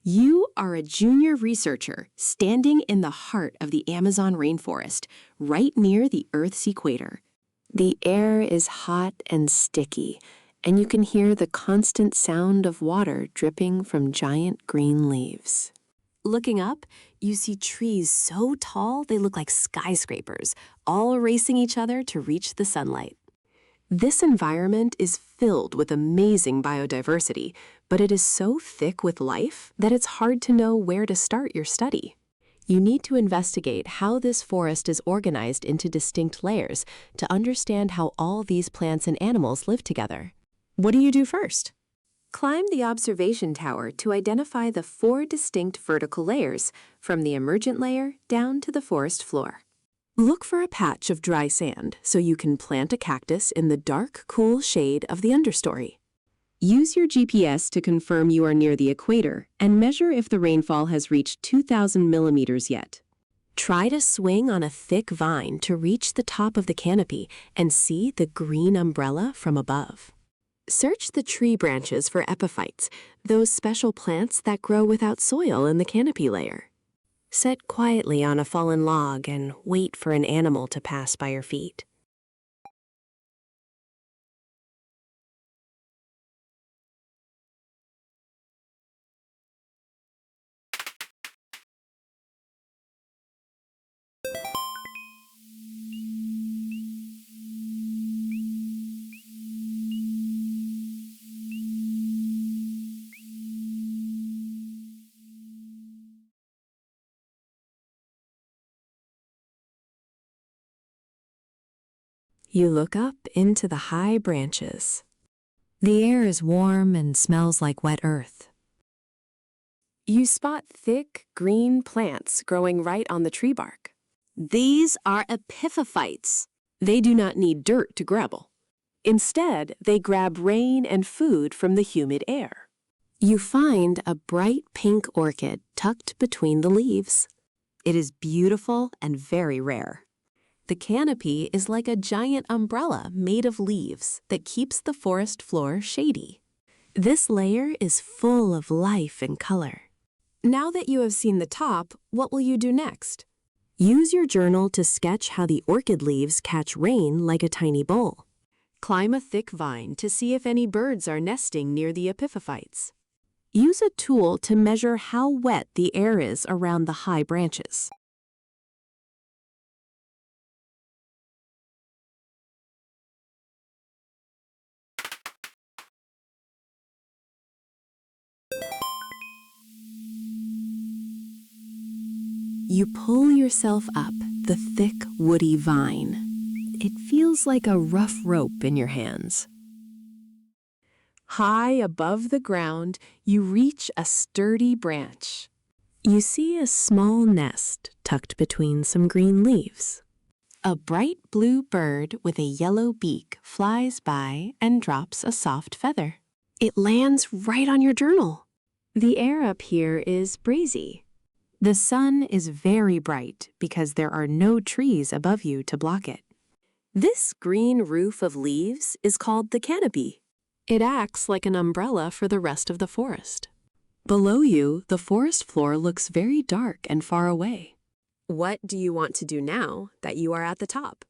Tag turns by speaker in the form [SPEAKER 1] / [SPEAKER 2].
[SPEAKER 1] You are a junior researcher standing in the heart of the Amazon rainforest, right near the Earth's equator. The air is hot and sticky, and you can hear the constant sound of water dripping from giant green leaves. Looking up, you see trees so tall they look like skyscrapers, all racing each other to reach the sunlight. This environment is filled with amazing biodiversity, but it is so thick with life that it's hard to know where to start your study. You need to investigate how this forest is organized into distinct layers to understand how all these plants and animals live together. What do you do first? Climb the observation tower to identify the 4 distinct vertical layers, from the emergent layer down to the forest floor. Look for a patch of dry sand so you can plant a cactus in the dark, cool shade of the understory. Use your GPS to confirm you are near the equator and measure if the rainfall has reached 2,000 millimeters yet. Try to swing on a thick vine to reach the top of the canopy and see the green umbrella from above. Search the tree branches for epiphytes, those special plants that grow without soil in the canopy layer. Sit quietly on a fallen log and wait for an animal to pass by your feet. You look up into the high branches. The air is warm and smells like wet earth. You spot thick, green plants growing right on the tree bark. These are epiphytes. They do not need dirt to grabble. Instead, they grab rain and food from the humid air. You find a bright pink orchid tucked between the leaves. It is beautiful and very rare. The canopy is like a giant umbrella made of leaves that keeps the forest floor shady. This layer is full of life and color. Now that you have seen the top, what will you do next? Use your journal to sketch how the orchid leaves catch rain like a tiny bowl. Climb a thick vine to see if any birds are nesting near the epiphytes. Use a tool to measure how wet the air is around the high branches. You pull yourself up the thick, woody vine. It feels like a rough rope in your hands. High above the ground, you reach a sturdy branch. You see a small nest tucked between some green leaves. A bright blue bird with a yellow beak flies by and drops a soft feather. It lands right on your journal. The air up here is breezy. The sun is very bright because there are no trees above you to block it. This green roof of leaves is called the canopy. It acts like an umbrella for the rest of the forest. Below you, the forest floor looks very dark and far away. What do you want to do now that you are at the top?